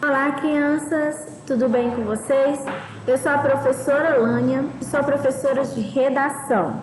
Olá, crianças! Tudo bem com vocês? Eu sou a professora Lânia e sou professora de redação.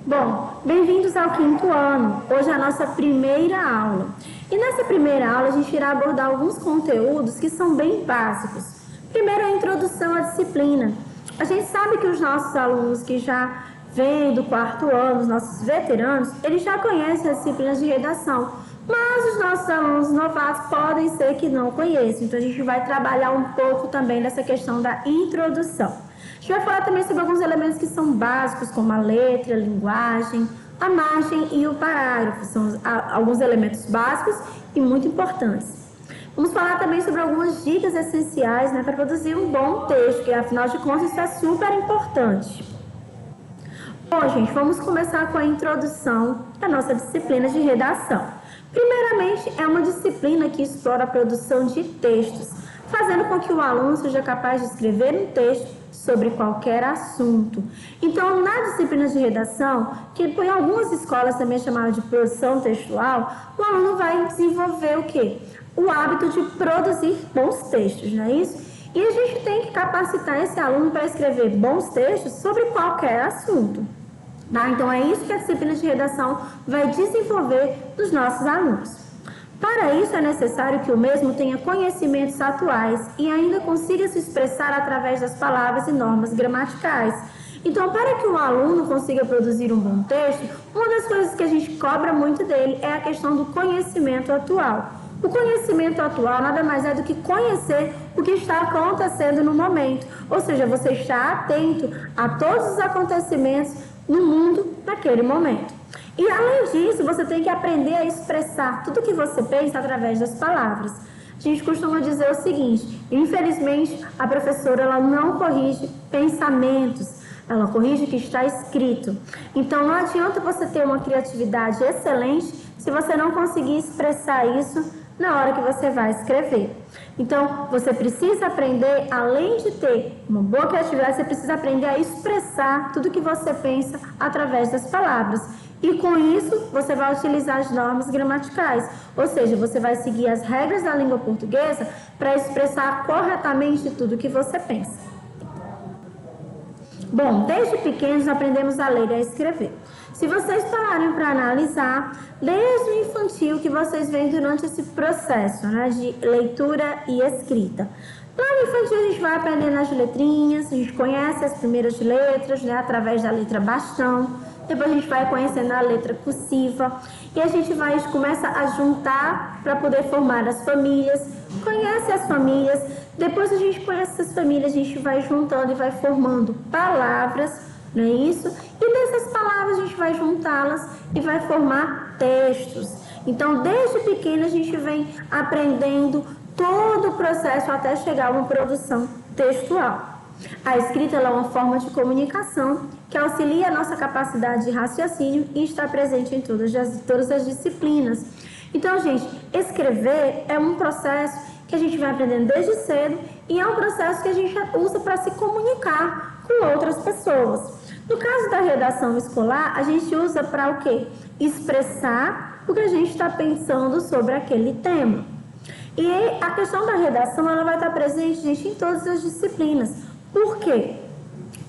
Bom, bem-vindos ao 5º ano. Hoje é a nossa primeira aula. E nessa primeira aula a gente irá abordar alguns conteúdos que são bem básicos. Primeiro, a introdução à disciplina. A gente sabe que os nossos alunos que já vêm do 4º ano, os nossos veteranos, eles já conhecem as disciplinas de redação. Mas os nossos alunos novatos podem ser que não conheçam. Então, a gente vai trabalhar um pouco também dessa questão da introdução. A gente vai falar também sobre alguns elementos que são básicos, como a letra, a linguagem, a margem e o parágrafo. São alguns elementos básicos e muito importantes. Vamos falar também sobre algumas dicas essenciais, para produzir um bom texto, que afinal de contas isso é super importante. Bom, gente, vamos começar com a introdução da nossa disciplina de redação. Primeiramente, é uma disciplina que explora a produção de textos, fazendo com que o aluno seja capaz de escrever um texto sobre qualquer assunto. Então, na disciplina de redação, que em algumas escolas também é chamada de produção textual, o aluno vai desenvolver o quê? O hábito de produzir bons textos, não é isso? E a gente tem que capacitar esse aluno para escrever bons textos sobre qualquer assunto. Então, é isso que a disciplina de redação vai desenvolver nos nossos alunos. Para isso, é necessário que o mesmo tenha conhecimentos atuais e ainda consiga se expressar através das palavras e normas gramaticais. Então, para que o aluno consiga produzir um bom texto, uma das coisas que a gente cobra muito dele é a questão do conhecimento atual. O conhecimento atual nada mais é do que conhecer o que está acontecendo no momento. Ou seja, você está atento a todos os acontecimentos no mundo naquele momento. E além disso, você tem que aprender a expressar tudo que você pensa através das palavras. A gente costuma dizer o seguinte: infelizmente, a professora ela não corrige pensamentos, ela corrige o que está escrito. Então, não adianta você ter uma criatividade excelente se você não conseguir expressar isso na hora que você vai escrever. Então, você precisa aprender, além de ter uma boa criatividade, você precisa aprender a expressar tudo que você pensa através das palavras. E com isso, você vai utilizar as normas gramaticais, ou seja, você vai seguir as regras da língua portuguesa para expressar corretamente tudo que você pensa. Bom, desde pequenos aprendemos a ler e a escrever. Se vocês pararem para analisar, desde o infantil que vocês veem durante esse processo, de leitura e escrita. Lá no infantil a gente vai aprendendo as letrinhas, a gente conhece as primeiras letras, através da letra bastão. Depois a gente vai conhecendo a letra cursiva e a gente começa a juntar para poder formar as famílias, conhece as famílias, depois a gente conhece essas famílias, a gente vai juntando e vai formando palavras, não é isso? E dessas palavras a gente vai juntá-las e vai formar textos. Então, desde pequeno a gente vem aprendendo todo o processo até chegar a uma produção textual. A escrita é uma forma de comunicação que auxilia a nossa capacidade de raciocínio e está presente em todas as disciplinas. Então, gente, escrever é um processo que a gente vai aprendendo desde cedo e é um processo que a gente usa para se comunicar com outras pessoas. No caso da redação escolar, a gente usa para o quê? Expressar o que a gente está pensando sobre aquele tema. E a questão da redação, ela vai estar presente, gente, em todas as disciplinas. Por quê?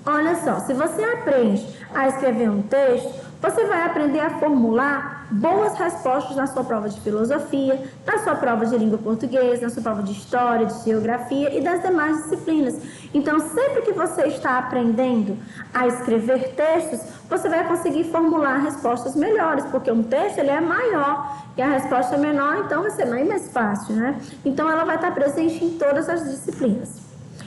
Olha só, se você aprende a escrever um texto, você vai aprender a formular boas respostas na sua prova de filosofia, na sua prova de língua portuguesa, na sua prova de história, de geografia e das demais disciplinas. Então, sempre que você está aprendendo a escrever textos, você vai conseguir formular respostas melhores, porque um texto ele é maior e a resposta é menor, então vai ser mais fácil, Então, ela vai estar presente em todas as disciplinas.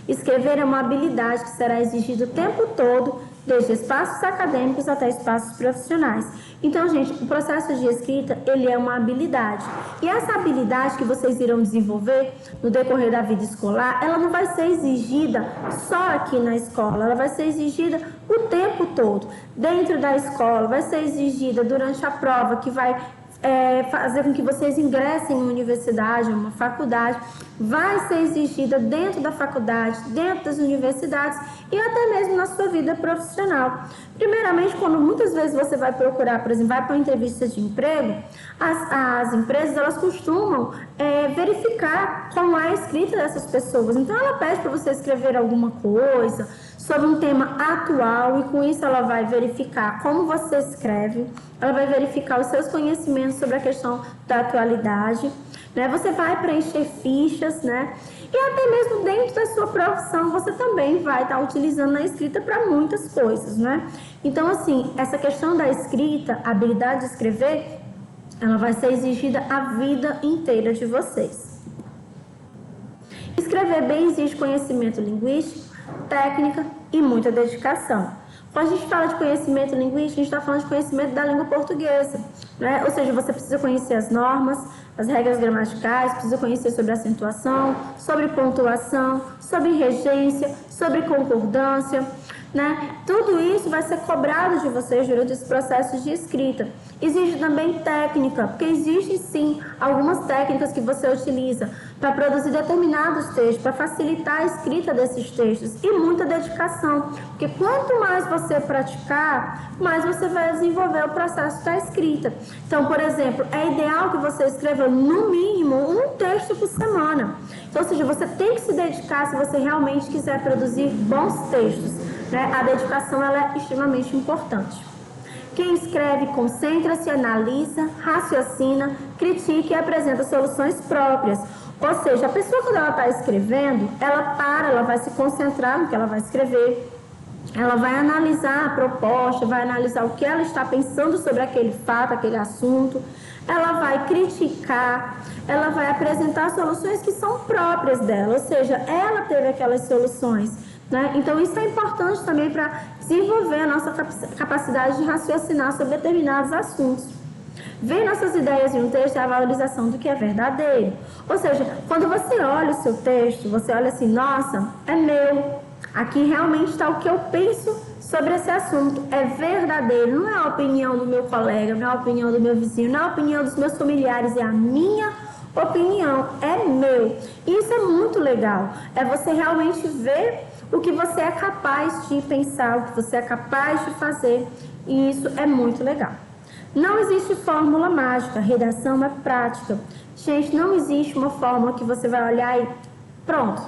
Escrever é uma habilidade que será exigida o tempo todo, desde espaços acadêmicos até espaços profissionais. Então, gente, o processo de escrita, ele é uma habilidade. E essa habilidade que vocês irão desenvolver no decorrer da vida escolar, ela não vai ser exigida só aqui na escola, ela vai ser exigida o tempo todo. Dentro da escola, vai ser exigida durante a prova, que vai fazer com que vocês ingressem em uma universidade, uma faculdade, vai ser exigida dentro da faculdade, dentro das universidades e até mesmo na sua vida profissional. Primeiramente, quando muitas vezes você vai procurar, por exemplo, vai para uma entrevista de emprego, as empresas elas costumam verificar como é a escrita dessas pessoas. Então, ela pede para você escrever alguma coisa sobre um tema atual e com isso ela vai verificar como você escreve, ela vai verificar os seus conhecimentos sobre a questão da atualidade, né? Você vai preencher fichas, né? E até mesmo dentro da sua profissão você também vai estar utilizando a escrita para muitas coisas, né? Então, assim, essa questão da escrita, a habilidade de escrever, ela vai ser exigida a vida inteira de vocês. Escrever bem exige conhecimento linguístico, técnica e muita dedicação. Quando a gente fala de conhecimento linguístico, a gente está falando de conhecimento da língua portuguesa, né? Ou seja, você precisa conhecer as normas, as regras gramaticais, precisa conhecer sobre acentuação, sobre pontuação, sobre regência, sobre concordância, né? Tudo isso vai ser cobrado de vocês durante esse processo de escrita. Exige também técnica, porque existem sim algumas técnicas que você utiliza para produzir determinados textos, para facilitar a escrita desses textos e muita dedicação, porque quanto mais você praticar, mais você vai desenvolver o processo da escrita. Então, por exemplo, é ideal que você escreva no mínimo um texto por semana. Então, ou seja, você tem que se dedicar se você realmente quiser produzir bons textos, né? A dedicação ela é extremamente importante. Quem escreve concentra-se, analisa, raciocina, critica e apresenta soluções próprias. Ou seja, a pessoa quando ela está escrevendo, ela vai se concentrar no que ela vai escrever, ela vai analisar a proposta, vai analisar o que ela está pensando sobre aquele fato, aquele assunto, ela vai criticar, ela vai apresentar soluções que são próprias dela, ou seja, ela teve aquelas soluções, né? Então, isso é importante também para desenvolver a nossa capacidade de raciocinar sobre determinados assuntos. Ver nossas ideias em um texto é a valorização do que é verdadeiro. Ou seja, quando você olha o seu texto, você olha assim, nossa, é meu. Aqui realmente está o que eu penso sobre esse assunto. É verdadeiro, não é a opinião do meu colega, não é a opinião do meu vizinho, não é a opinião dos meus familiares, é a minha opinião, é meu. E isso é muito legal. É você realmente ver o que você é capaz de pensar, o que você é capaz de fazer. E isso é muito legal. Não existe fórmula mágica, redação é prática. Gente, não existe uma fórmula que você vai olhar e pronto,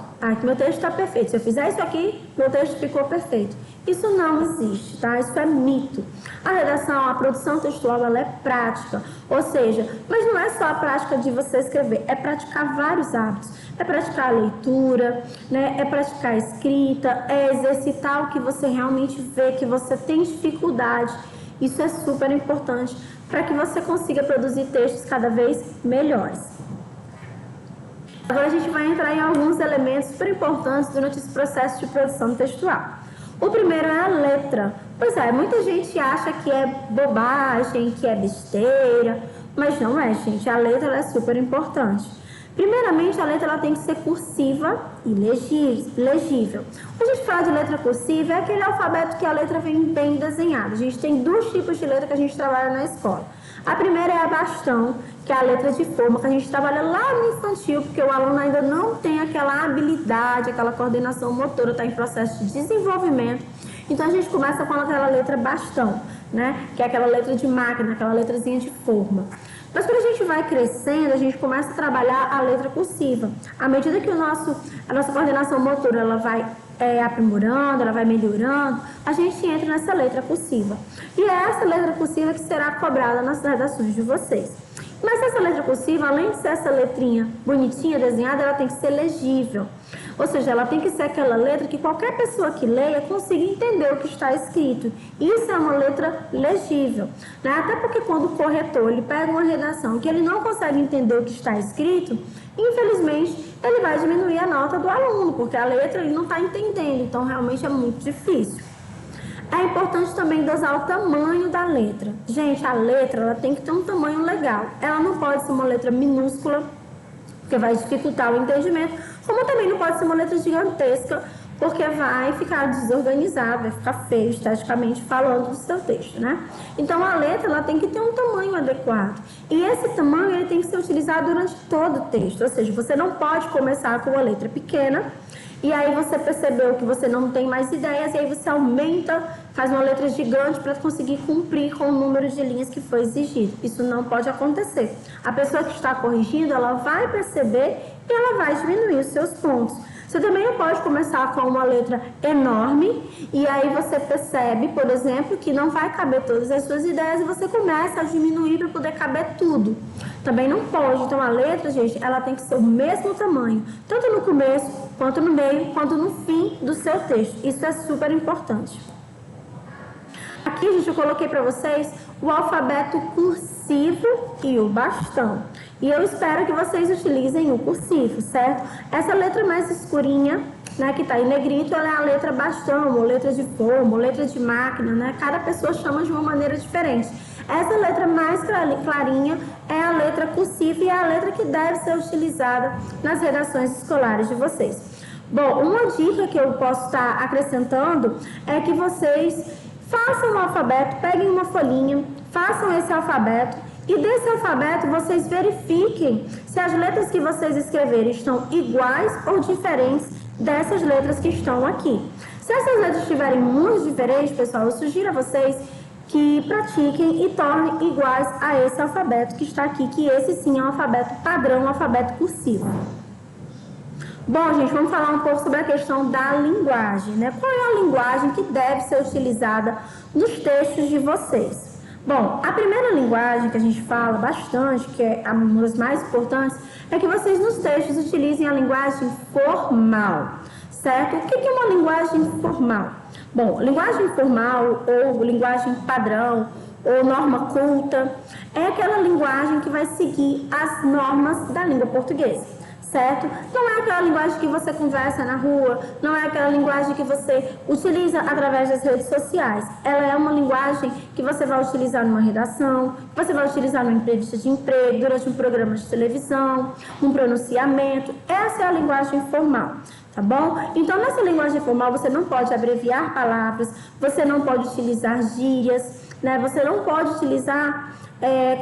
meu texto está perfeito. Se eu fizer isso aqui, meu texto ficou perfeito. Isso não existe, tá? Isso é mito. A redação, a produção textual, ela é prática. Ou seja, mas não é só a prática de você escrever, é praticar vários hábitos. É praticar a leitura, né? É praticar a escrita, é exercitar o que você realmente vê, que você tem dificuldade. Isso é super importante para que você consiga produzir textos cada vez melhores. Agora a gente vai entrar em alguns elementos super importantes durante esse processo de produção textual. O primeiro é a letra. Pois é, muita gente acha que é bobagem, que é besteira, mas não é, gente. A letra ela é super importante. Primeiramente, a letra ela tem que ser cursiva e legível. Quando a gente fala de letra cursiva, é aquele alfabeto que a letra vem bem desenhada. A gente tem dois tipos de letra que a gente trabalha na escola. A primeira é a bastão, que é a letra de forma, que a gente trabalha lá no infantil, porque o aluno ainda não tem aquela habilidade, aquela coordenação motora, está em processo de desenvolvimento. Então, a gente começa com aquela letra bastão, né? Que é aquela letra de máquina, aquela letrazinha de forma. Mas quando a gente vai crescendo, a gente começa a trabalhar a letra cursiva. À medida que a nossa coordenação motora ela vai aprimorando, ela vai melhorando, a gente entra nessa letra cursiva. E é essa letra cursiva que será cobrada nas redações de vocês. Mas essa letra cursiva, além de ser essa letrinha bonitinha, desenhada, ela tem que ser legível. Ou seja, ela tem que ser aquela letra que qualquer pessoa que leia consiga entender o que está escrito. Isso é uma letra legível, né? Até porque quando o corretor ele pega uma redação que ele não consegue entender o que está escrito, infelizmente ele vai diminuir a nota do aluno, porque a letra ele não está entendendo, então realmente é muito difícil. É importante também dosar o tamanho da letra. Gente, a letra ela tem que ter um tamanho legal. Ela não pode ser uma letra minúscula, porque vai dificultar o entendimento, como também não pode ser uma letra gigantesca, porque vai ficar desorganizado, vai ficar feio esteticamente falando do seu texto, né? Então, a letra ela tem que ter um tamanho adequado. E esse tamanho ele tem que ser utilizado durante todo o texto, ou seja, você não pode começar com uma letra pequena, e aí você percebeu que você não tem mais ideias, e aí você aumenta, faz uma letra gigante para conseguir cumprir com o número de linhas que foi exigido. Isso não pode acontecer. A pessoa que está corrigindo, ela vai perceber e ela vai diminuir os seus pontos. Você também não pode começar com uma letra enorme e aí você percebe, por exemplo, que não vai caber todas as suas ideias e você começa a diminuir para poder caber tudo. Também não pode. Então, a letra, gente, ela tem que ser o mesmo tamanho, tanto no começo, quanto no meio, quanto no fim do seu texto. Isso é super importante. Aqui, gente, eu coloquei para vocês o alfabeto cursivo e o bastão. E eu espero que vocês utilizem o cursivo, certo? Essa letra mais escurinha, né, que está em negrito, ela é a letra bastão, ou letra de forma, ou letra de máquina, né? Cada pessoa chama de uma maneira diferente. Essa letra mais clarinha é a letra cursiva e é a letra que deve ser utilizada nas redações escolares de vocês. Bom, uma dica que eu posso estar acrescentando é que vocês façam o alfabeto, peguem uma folhinha, façam esse alfabeto e desse alfabeto vocês verifiquem se as letras que vocês escreverem estão iguais ou diferentes dessas letras que estão aqui. Se essas letras estiverem muito diferentes, pessoal, eu sugiro a vocês que pratiquem e tornem iguais a esse alfabeto que está aqui, que esse sim é um alfabeto padrão, um alfabeto cursivo. Bom, gente, vamos falar um pouco sobre a questão da linguagem, né? Qual é a linguagem que deve ser utilizada nos textos de vocês? Bom, a primeira linguagem que a gente fala bastante, que é uma das mais importantes, é que vocês nos textos utilizem a linguagem formal, certo? O que é uma linguagem formal? Bom, linguagem formal ou linguagem padrão ou norma culta é aquela linguagem que vai seguir as normas da língua portuguesa. Certo? Não é aquela linguagem que você conversa na rua, não é aquela linguagem que você utiliza através das redes sociais. Ela é uma linguagem que você vai utilizar numa redação, que você vai utilizar numa entrevista de emprego, durante um programa de televisão, num pronunciamento. Essa é a linguagem formal, tá bom? Então, nessa linguagem formal, você não pode abreviar palavras, você não pode utilizar gírias, né? Você não pode utilizar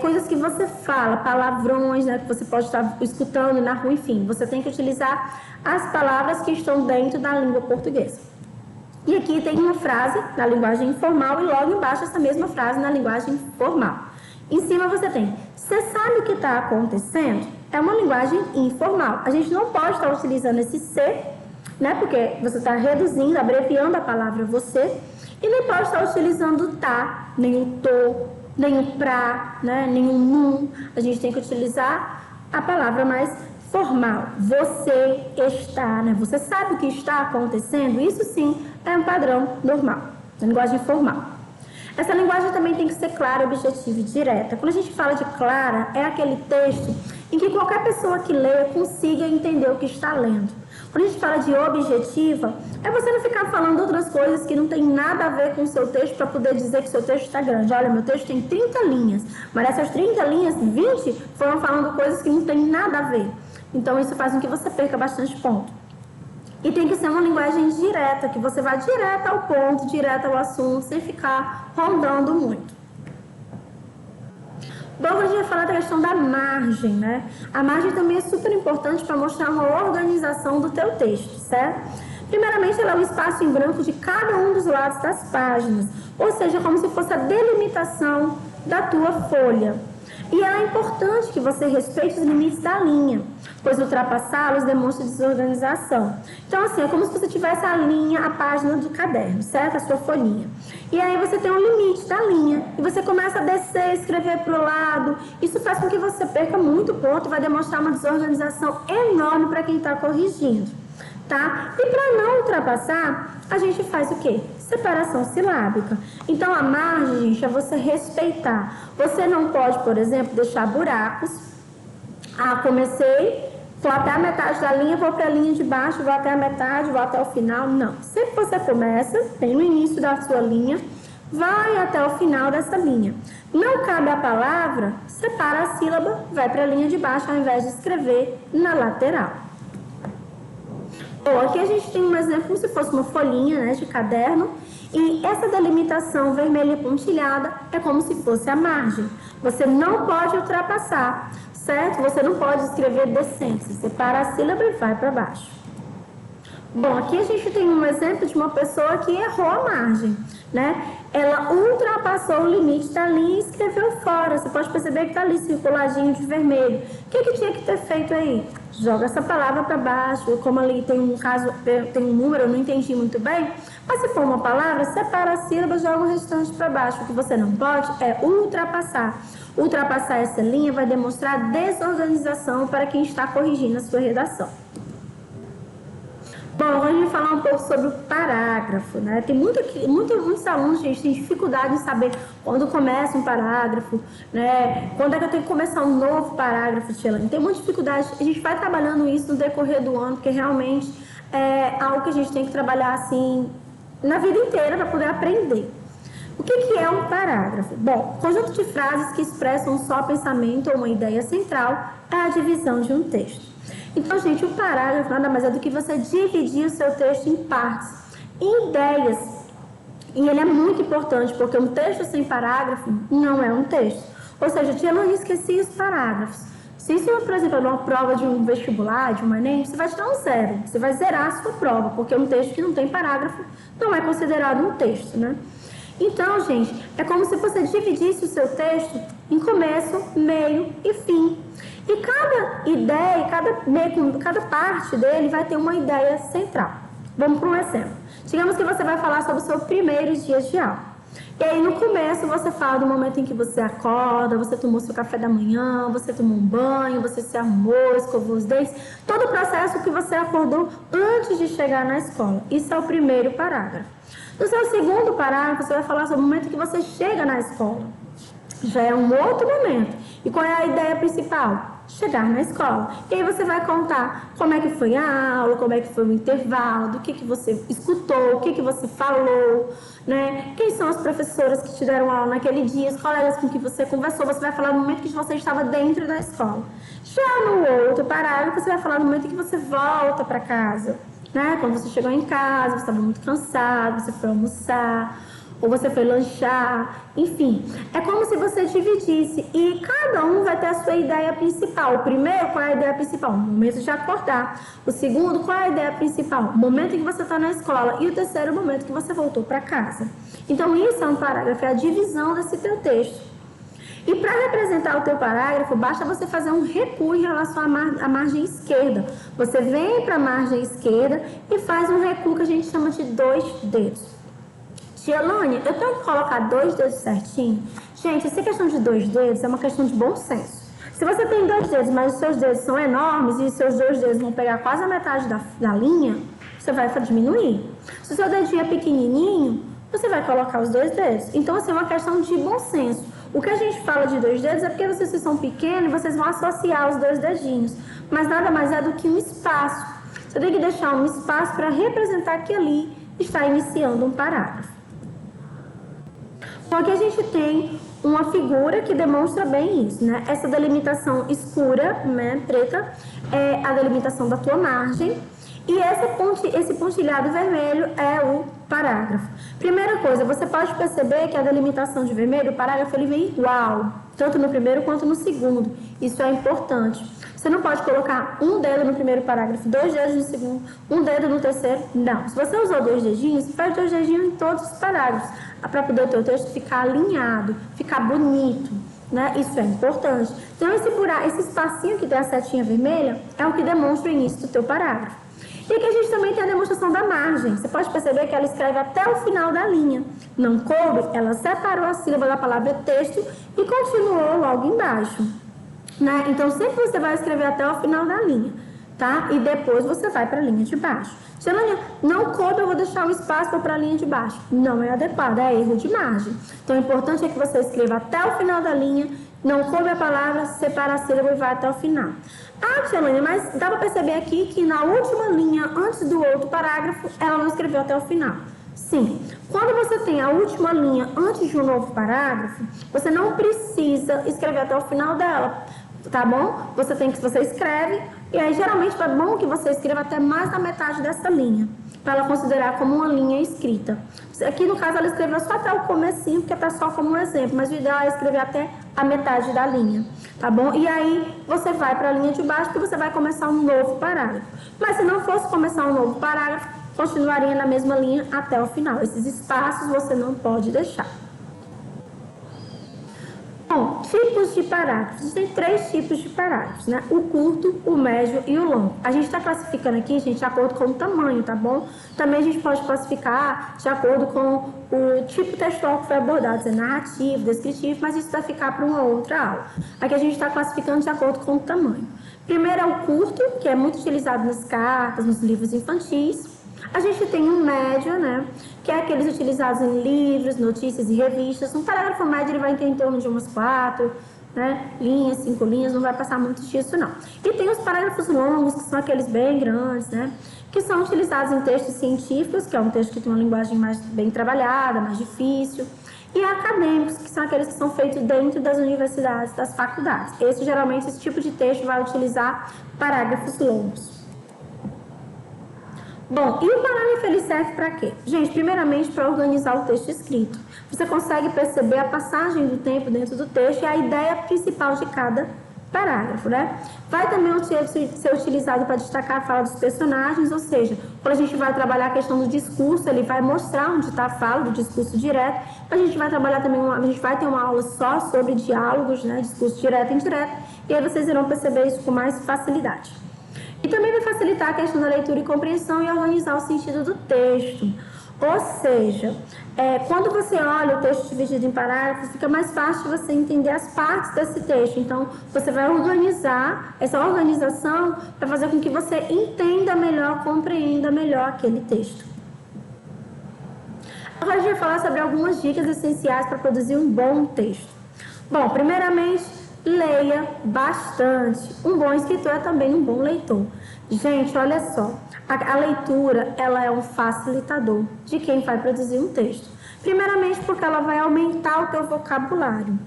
coisas que você fala, palavrões, né, que você pode estar escutando na rua, enfim. Você tem que utilizar as palavras que estão dentro da língua portuguesa. E aqui tem uma frase na linguagem informal e logo embaixo essa mesma frase na linguagem formal. Em cima você tem, você sabe o que está acontecendo? É uma linguagem informal. A gente não pode estar utilizando esse ser, né, porque você está reduzindo, abreviando a palavra você, e nem pode estar utilizando o tá, nem o tô, nem o pra, né, nem o num. A gente tem que utilizar a palavra mais formal. Você está, né? Você sabe o que está acontecendo? Isso sim é um padrão normal, linguagem formal. Essa linguagem também tem que ser clara, objetiva e direta. Quando a gente fala de clara, é aquele texto em que qualquer pessoa que leia consiga entender o que está lendo. Quando a gente fala de objetiva, é você não ficar falando outras coisas que não tem nada a ver com o seu texto para poder dizer que o seu texto está grande. Olha, meu texto tem 30 linhas, mas dessas 30 linhas, 20 foram falando coisas que não tem nada a ver. Então, isso faz com que você perca bastante ponto. E tem que ser uma linguagem direta, que você vá direto ao ponto, direto ao assunto, sem ficar rondando muito. Bom, a gente vai falar da questão da margem, né? A margem também é super importante para mostrar uma organização do teu texto, certo? Primeiramente, ela é o espaço em branco de cada um dos lados das páginas, ou seja, como se fosse a delimitação da tua folha. E é importante que você respeite os limites da linha, pois ultrapassá-los demonstra desorganização. Então, assim, é como se você tivesse a linha, a página do caderno, certo? A sua folhinha. E aí você tem um limite da linha, e você começa a descer, escrever para o lado. Isso faz com que você perca muito ponto e vai demonstrar uma desorganização enorme para quem está corrigindo, tá? E para não ultrapassar, a gente faz o quê? Separação silábica. Então, a margem, gente, é você respeitar. Você não pode, por exemplo, deixar buracos. Ah, comecei, vou até a metade da linha, vou para a linha de baixo, vou até a metade, vou até o final. Não. Sempre você começa, tem no início da sua linha, vai até o final dessa linha. Não cabe a palavra, separa a sílaba, vai para a linha de baixo, ao invés de escrever na lateral. Bom, aqui a gente tem um exemplo como se fosse uma folhinha, né, de caderno, e essa delimitação vermelha e pontilhada é como se fosse a margem. Você não pode ultrapassar, certo? Você não pode escrever descendo, você separa a sílaba e vai para baixo. Bom, aqui a gente tem um exemplo de uma pessoa que errou a margem, né? Ela ultrapassou o limite da linha e escreveu fora. Você pode perceber que está ali circuladinho de vermelho. O que tinha que ter feito aí? Joga essa palavra para baixo. Como ali tem um caso, tem um número, eu não entendi muito bem. Mas se for uma palavra, separa a sílaba e joga o restante para baixo. O que você não pode é ultrapassar. Ultrapassar essa linha vai demonstrar desorganização para quem está corrigindo a sua redação. Bom, hoje eu vou falar um pouco sobre o parágrafo, né? Tem muitos alunos, gente, têm dificuldade em saber quando começa um parágrafo, né? Quando é que eu tenho que começar um novo parágrafo, Tielane? Tem muita dificuldade, a gente vai trabalhando isso no decorrer do ano, porque realmente é algo que a gente tem que trabalhar, assim, na vida inteira para poder aprender. O que é um parágrafo? Bom, conjunto de frases que expressam um só pensamento ou uma ideia central é a divisão de um texto. Então, gente, o parágrafo nada mais é do que você dividir o seu texto em partes, em ideias. E ele é muito importante, porque um texto sem parágrafo não é um texto. Ou seja, eu não esqueci os parágrafos. Se isso, por exemplo, é uma prova de um vestibular, de uma Enem, você vai tirar um 0. Você vai zerar a sua prova, porque um texto que não tem parágrafo não é considerado um texto, né? Então, gente, é como se você dividisse o seu texto em começo, meio e fim. E cada ideia, cada parte dele vai ter uma ideia central. Vamos para um exemplo. Digamos que você vai falar sobre os seus primeiros dias de aula. E aí, no começo, você fala do momento em que você acorda, você tomou seu café da manhã, você tomou um banho, você se arrumou, escovou os dentes, todo o processo que você acordou antes de chegar na escola. Isso é o primeiro parágrafo. No seu segundo parágrafo, você vai falar sobre o momento que você chega na escola. Já é um outro momento. E qual é a ideia principal? Chegar na escola. E aí você vai contar como é que foi a aula, como é que foi o intervalo, do que você escutou, o que você falou, né? Quem são as professoras que te deram aula naquele dia, os colegas com que você conversou. Você vai falar no momento que você estava dentro da escola. Já no outro parágrafo, você vai falar no momento em que você volta para casa, né? Quando você chegou em casa, você estava muito cansado, você foi almoçar, ou você foi lanchar, enfim. É como se você dividisse e cada um vai ter a sua ideia principal. O primeiro, qual é a ideia principal? O momento de acordar. O segundo, qual é a ideia principal? O momento em que você está na escola. E o terceiro, o momento que você voltou para casa. Então, isso é um parágrafo, é a divisão desse teu texto. E para representar o teu parágrafo, basta você fazer um recuo em relação à margem esquerda. Você vem para a margem esquerda e faz um recuo que a gente chama de 2 dedos. Tielane, eu tenho que colocar 2 dedos certinho? Gente, essa questão de 2 dedos é uma questão de bom senso. Se você tem 2 dedos, mas os seus dedos são enormes e os seus 2 dedos vão pegar quase a metade da linha, você vai diminuir. Se o seu dedinho é pequenininho, você vai colocar os 2 dedos. Então, assim, é uma questão de bom senso. O que a gente fala de 2 dedos é porque vocês são pequenos e vocês vão associar os 2 dedinhos. Mas nada mais é do que um espaço. Você tem que deixar um espaço para representar que ali está iniciando um parágrafo. Então, aqui a gente tem uma figura que demonstra bem isso, né? Essa delimitação escura, né, preta, é a delimitação da tua margem. E esse pontilhado vermelho é o parágrafo. Primeira coisa, você pode perceber que a delimitação de vermelho, o parágrafo, ele vem igual, tanto no primeiro quanto no segundo. Isso é importante. Você não pode colocar um dedo no primeiro parágrafo, 2 dedos no segundo, um dedo no terceiro. Não. Se você usou 2 dedinhos, faz 2 dedinhos em todos os parágrafos, para poder o teu texto ficar alinhado, ficar bonito, né? Isso é importante. Então, esse espacinho que tem a setinha vermelha é o que demonstra o início do teu parágrafo. E aqui a gente também tem a demonstração da margem. Você pode perceber que ela escreve até o final da linha. Não coube, ela separou a sílaba da palavra texto e continuou logo embaixo. Né? Então, sempre você vai escrever até o final da linha, tá? E depois você vai para a linha de baixo. Tielane, não coube, eu vou deixar um espaço para a linha de baixo. Não é adequado, é erro de margem. Então, o importante é que você escreva até o final da linha, não coube a palavra, separa a sílaba e vai até o final. Ah, Tielane, mas dá para perceber aqui que na última linha, antes do outro parágrafo, ela não escreveu até o final. Sim, quando você tem a última linha antes de um novo parágrafo, você não precisa escrever até o final dela, tá bom? Você escreve E aí, geralmente, é bom que você escreva até mais da metade dessa linha, para ela considerar como uma linha escrita. Aqui, no caso, ela escreveu só até o comecinho, porque está só como um exemplo, mas o ideal é escrever até a metade da linha, tá bom? E aí, você vai para a linha de baixo, que você vai começar um novo parágrafo. Mas se não fosse começar um novo parágrafo, continuaria na mesma linha até o final. Esses espaços você não pode deixar. Bom, tipos de parágrafos. Existem 3 tipos de parágrafos, né? O curto, o médio e o longo. A gente está classificando aqui, gente, de acordo com o tamanho, tá bom? Também a gente pode classificar de acordo com o tipo textual que foi abordado, se é narrativo, descritivo, mas isso vai ficar para uma outra aula. Aqui a gente está classificando de acordo com o tamanho. Primeiro é o curto, que é muito utilizado nas cartas, nos livros infantis. A gente tem um médio, né, que é aqueles utilizados em livros, notícias e revistas. Um parágrafo médio ele vai ter em torno de umas 4, né, linhas, 5 linhas, não vai passar muito disso, não. E tem os parágrafos longos, que são aqueles bem grandes, né, que são utilizados em textos científicos, que é um texto que tem uma linguagem mais bem trabalhada, mais difícil. E acadêmicos, que são aqueles que são feitos dentro das universidades, das faculdades. Geralmente, esse tipo de texto vai utilizar parágrafos longos. Bom, e o parágrafo ele serve para quê? Gente, primeiramente para organizar o texto escrito. Você consegue perceber a passagem do tempo dentro do texto e a ideia principal de cada parágrafo, né? Vai também ser utilizado para destacar a fala dos personagens, ou seja, quando a gente vai trabalhar a questão do discurso, ele vai mostrar onde está a fala do discurso direto. A gente vai trabalhar também, a gente vai ter uma aula só sobre diálogos, né? Discurso direto e indireto, e aí vocês irão perceber isso com mais facilidade. E também vai facilitar a questão da leitura e compreensão e organizar o sentido do texto. Ou seja, quando você olha o texto dividido em parágrafos, fica mais fácil você entender as partes desse texto. Então, você vai organizar, essa organização vai fazer com que você entenda melhor, compreenda melhor aquele texto. Agora a gente vai falar sobre algumas dicas essenciais para produzir um bom texto. Bom, primeiramente, leia bastante. Um bom escritor é também um bom leitor. Gente, olha só, a leitura ela é um facilitador de quem vai produzir um texto. Primeiramente porque ela vai aumentar o teu vocabulário.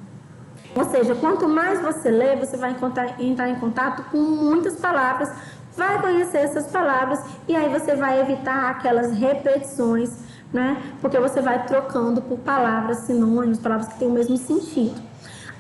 Ou seja, quanto mais você lê, você vai entrar em contato com muitas palavras, vai conhecer essas palavras e aí você vai evitar aquelas repetições, né? Porque você vai trocando por palavras sinônimos, palavras que têm o mesmo sentido.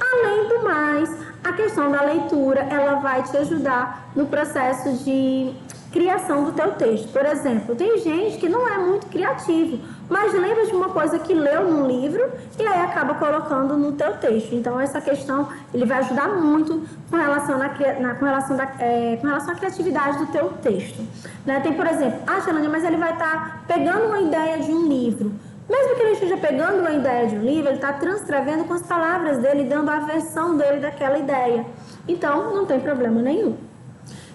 Além do mais, a questão da leitura, ela vai te ajudar no processo de criação do teu texto. Por exemplo, tem gente que não é muito criativo, mas lembra de uma coisa que leu num livro e aí acaba colocando no teu texto. Então, essa questão, ele vai ajudar muito com relação à criatividade do teu texto. Né? Tem, por exemplo, Xelânia, mas ele vai estar pegando uma ideia de um livro. Mesmo que ele esteja pegando uma ideia de um livro, ele está transcrevendo com as palavras dele, dando a versão dele daquela ideia. Então, não tem problema nenhum.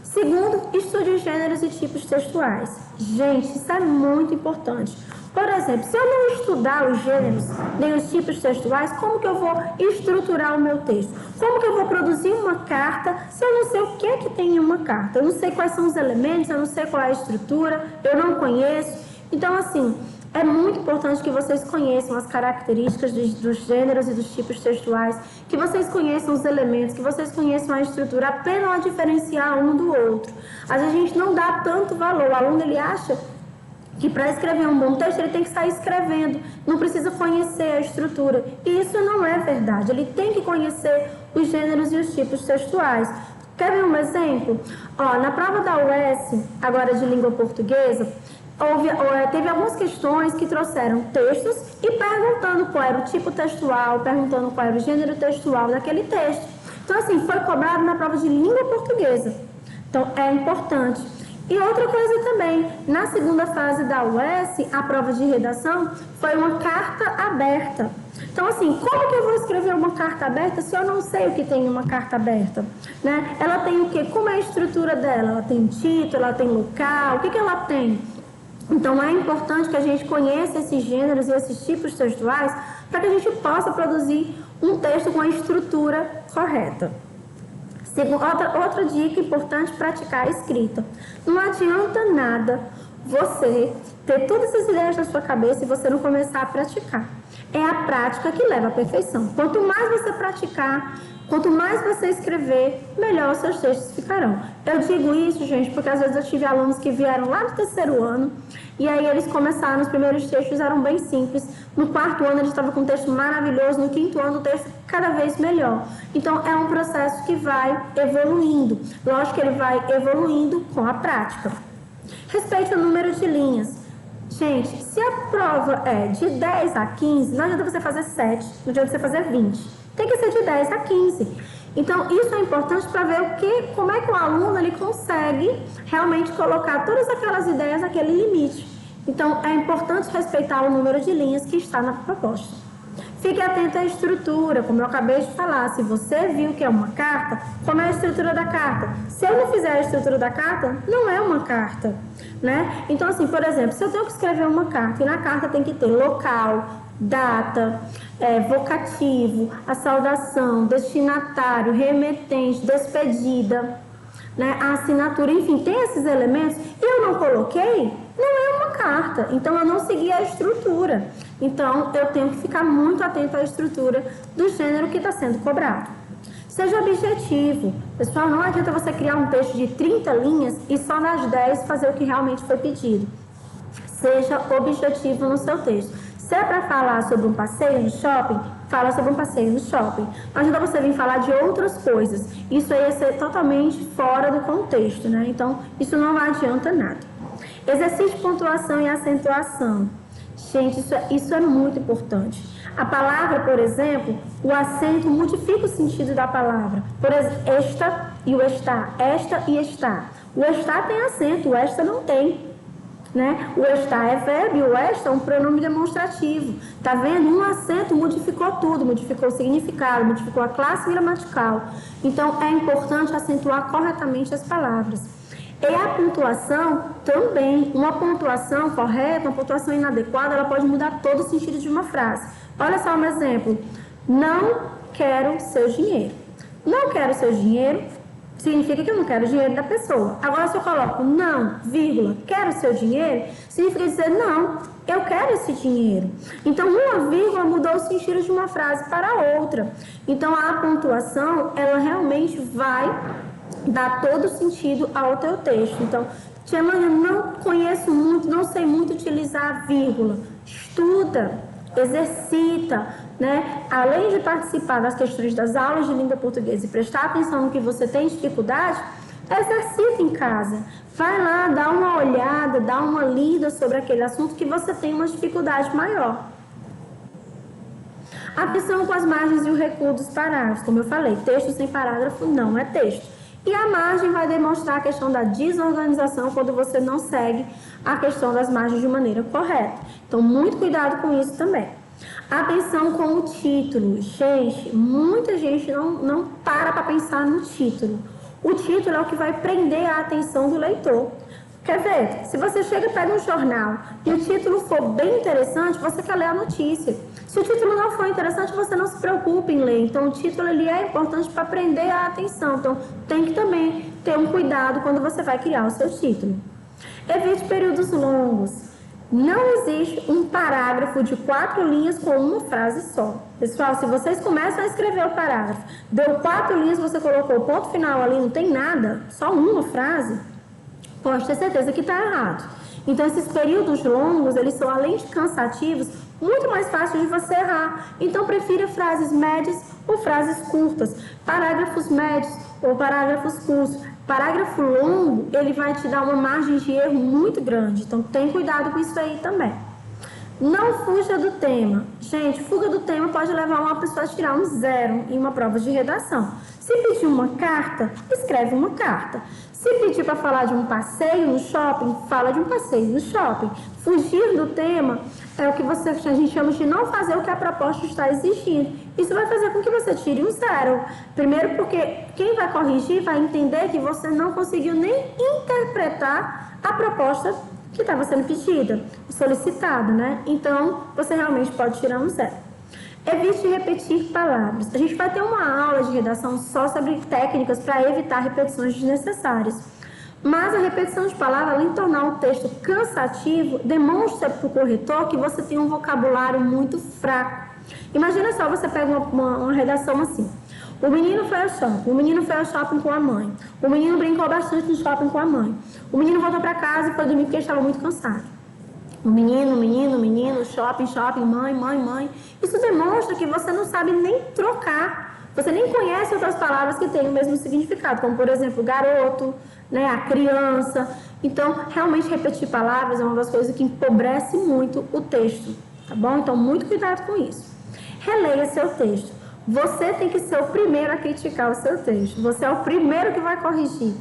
Segundo, estude os gêneros e tipos textuais. Gente, isso é muito importante. Por exemplo, se eu não estudar os gêneros nem os tipos textuais, como que eu vou estruturar o meu texto? Como que eu vou produzir uma carta se eu não sei o que é que tem em uma carta? Eu não sei quais são os elementos, eu não sei qual é a estrutura, eu não conheço. Então, assim, é muito importante que vocês conheçam as características dos gêneros e dos tipos textuais, que vocês conheçam os elementos, que vocês conheçam a estrutura, aprendam a diferenciar um do outro. Às vezes a gente não dá tanto valor, o aluno ele acha que para escrever um bom texto ele tem que sair escrevendo, não precisa conhecer a estrutura. E isso não é verdade, ele tem que conhecer os gêneros e os tipos textuais. Quer ver um exemplo? Na prova da UES, agora de língua portuguesa, teve algumas questões que trouxeram textos e perguntando qual era o tipo textual, perguntando qual era o gênero textual daquele texto. Então, assim, foi cobrado na prova de língua portuguesa. Então, é importante. E outra coisa também, na segunda fase da UES, a prova de redação foi uma carta aberta. Então, assim, como que eu vou escrever uma carta aberta se eu não sei o que tem em uma carta aberta? Né? Ela tem o quê? Como é a estrutura dela? Ela tem título, ela tem local, o que ela tem? Então, é importante que a gente conheça esses gêneros e esses tipos textuais para que a gente possa produzir um texto com a estrutura correta. Outra dica importante, praticar a escrita. Não adianta nada você ter todas essas ideias na sua cabeça e você não começar a praticar. É a prática que leva à perfeição. Quanto mais você praticar, quanto mais você escrever, melhor os seus textos ficarão. Eu digo isso, gente, porque às vezes eu tive alunos que vieram lá no terceiro ano e aí eles começaram, os primeiros textos eram bem simples. No quarto ano eles estavam com um texto maravilhoso, no quinto ano o texto cada vez melhor. Então é um processo que vai evoluindo. Lógico que ele vai evoluindo com a prática. Respeite o número de linhas. Gente, se a prova é de 10 a 15, não adianta você fazer 7, não adianta você fazer 20. Tem que ser de 10 a 15. Então, isso é importante para ver como é que o aluno ele consegue realmente colocar todas aquelas ideias naquele limite. Então, é importante respeitar o número de linhas que está na proposta. Fique atento à estrutura, como eu acabei de falar. Se você viu que é uma carta, como é a estrutura da carta? Se eu não fizer a estrutura da carta, não é uma carta, né? Então, assim, por exemplo, se eu tenho que escrever uma carta, e na carta tem que ter local, data, vocativo, a saudação, destinatário, remetente, despedida, né, a assinatura, enfim, tem esses elementos, e eu não coloquei, não é uma carta. Então, eu não segui a estrutura. Então, eu tenho que ficar muito atento à estrutura do gênero que está sendo cobrado. Seja objetivo. Pessoal, não adianta você criar um texto de 30 linhas e só nas 10 fazer o que realmente foi pedido. Seja objetivo no seu texto. Se é para falar sobre um passeio no shopping, fala sobre um passeio no shopping. Não adianta você vir falar de outras coisas. Isso aí ia ser totalmente fora do contexto, né? Então, isso não adianta nada. Exercite pontuação e acentuação. Gente, isso é muito importante. A palavra, por exemplo, o acento modifica o sentido da palavra. Por exemplo, esta e o está, esta e está. O está tem acento, o esta não tem. Né? O está é verbo e o esta é um pronome demonstrativo. Tá vendo? Um acento modificou tudo, modificou o significado, modificou a classe gramatical. Então, é importante acentuar corretamente as palavras. E a pontuação também. Uma pontuação correta, uma pontuação inadequada, ela pode mudar todo o sentido de uma frase. Olha só um exemplo. Não quero seu dinheiro. Não quero seu dinheiro significa que eu não quero o dinheiro da pessoa. Agora, se eu coloco não, vírgula, quero seu dinheiro, significa dizer não, eu quero esse dinheiro. Então, uma vírgula mudou o sentido de uma frase para outra. Então, a pontuação, ela realmente vai dar todo o sentido ao teu texto. Então, tia Mãe, eu não conheço muito, não sei muito utilizar a vírgula. Estuda, exercita, né? Além de participar das questões das aulas de língua portuguesa e prestar atenção no que você tem dificuldade, exercita em casa. Vai lá, dá uma olhada, dá uma lida sobre aquele assunto que você tem uma dificuldade maior. Atenção com as margens e o recuo dos parágrafos. Como eu falei, texto sem parágrafo não é texto. E a margem vai demonstrar a questão da desorganização quando você não segue a questão das margens de maneira correta. Então, muito cuidado com isso também. Atenção com o título. Gente, muita gente não para pensar no título. O título é o que vai prender a atenção do leitor. Quer ver? Se você chega e pega um jornal e o título for bem interessante, você quer ler a notícia. Se o título não for interessante, você não se preocupe em ler. Então, o título ele é importante para prender a atenção. Então, tem que também ter um cuidado quando você vai criar o seu título. Evite períodos longos. Não existe um parágrafo de 4 linhas com uma frase só. Pessoal, se vocês começam a escrever o parágrafo, deu 4 linhas, você colocou o ponto final ali, não tem nada, só uma frase, pode ter certeza que está errado. Então, esses períodos longos, eles são, além de cansativos, muito mais fáceis de você errar. Então, prefira frases médias ou frases curtas, parágrafos médios ou parágrafos curtos. Parágrafo longo, ele vai te dar uma margem de erro muito grande. Então, tem cuidado com isso aí também. Não fuja do tema. Gente, fuga do tema pode levar uma pessoa a tirar um 0 em uma prova de redação. Se pedir uma carta, escreve uma carta. Se pedir para falar de um passeio no shopping, fala de um passeio no shopping. Fugir do tema é o que a gente chama de não fazer o que a proposta está exigindo. Isso vai fazer com que você tire um 0. Primeiro porque quem vai corrigir vai entender que você não conseguiu nem interpretar a proposta que estava sendo pedida, solicitada, né? Então, você realmente pode tirar um 0. Evite repetir palavras. A gente vai ter uma aula de redação só sobre técnicas para evitar repetições desnecessárias. Mas a repetição de palavras, além de tornar o texto cansativo, demonstra para o corretor que você tem um vocabulário muito fraco. Imagina só, você pega uma redação assim. O menino foi ao shopping, o menino foi ao shopping com a mãe. O menino brincou bastante no shopping com a mãe. O menino voltou para casa e foi dormir porque estava muito cansado. O menino, shopping, mãe. Isso demonstra que você não sabe nem trocar. Você nem conhece outras palavras que têm o mesmo significado, como, por exemplo, garoto, né, a criança. Então, realmente repetir palavras é uma das coisas que empobrece muito o texto, tá bom? Então, muito cuidado com isso. Releia seu texto. Você tem que ser o primeiro a criticar o seu texto. Você é o primeiro que vai corrigir.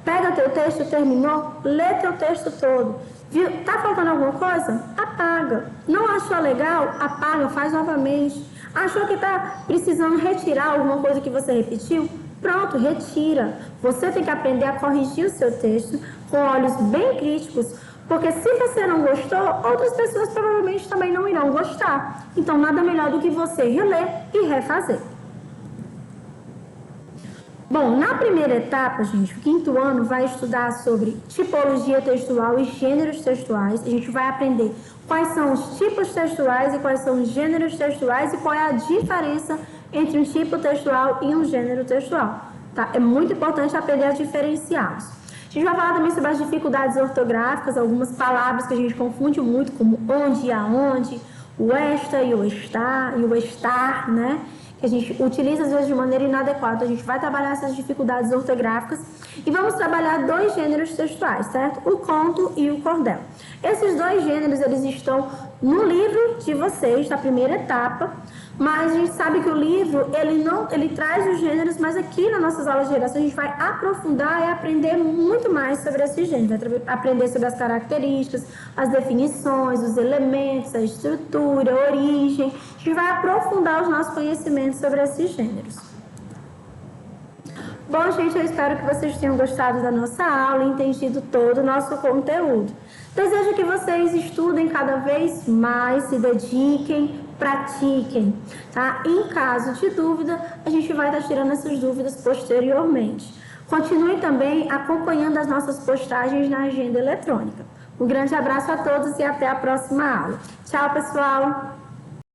Pega teu texto, terminou, lê teu texto todo. Viu? Tá faltando alguma coisa? Apaga. Não achou legal? Apaga, faz novamente. Achou que tá precisando retirar alguma coisa que você repetiu? Pronto, retira. Você tem que aprender a corrigir o seu texto com olhos bem críticos, porque se você não gostou, outras pessoas provavelmente também não irão gostar. Então, nada melhor do que você reler e refazer. Bom, na primeira etapa, gente, o quinto ano vai estudar sobre tipologia textual e gêneros textuais. A gente vai aprender quais são os tipos textuais e quais são os gêneros textuais e qual é a diferença entre um tipo textual e um gênero textual. Tá? É muito importante aprender a diferenciá-los. A gente vai falar também sobre as dificuldades ortográficas, algumas palavras que a gente confunde muito, como onde e aonde, o esta e o estar, né? Que a gente utiliza às vezes de maneira inadequada. A gente vai trabalhar essas dificuldades ortográficas e vamos trabalhar dois gêneros textuais, certo? O conto e o cordel. Esses dois gêneros, eles estão no livro de vocês, da primeira etapa, mas a gente sabe que o livro, ele traz os gêneros, mas aqui nas nossas aulas de redação a gente vai aprofundar e aprender muito mais sobre esses gêneros, vai aprender sobre as características, as definições, os elementos, a estrutura, a origem. A gente vai aprofundar os nossos conhecimentos sobre esses gêneros. Bom, gente, eu espero que vocês tenham gostado da nossa aula e entendido todo o nosso conteúdo. Desejo que vocês estudem cada vez mais, se dediquem, pratiquem, tá? Em caso de dúvida, a gente vai estar tirando essas dúvidas posteriormente. Continue também acompanhando as nossas postagens na agenda eletrônica. Um grande abraço a todos e até a próxima aula. Tchau, pessoal!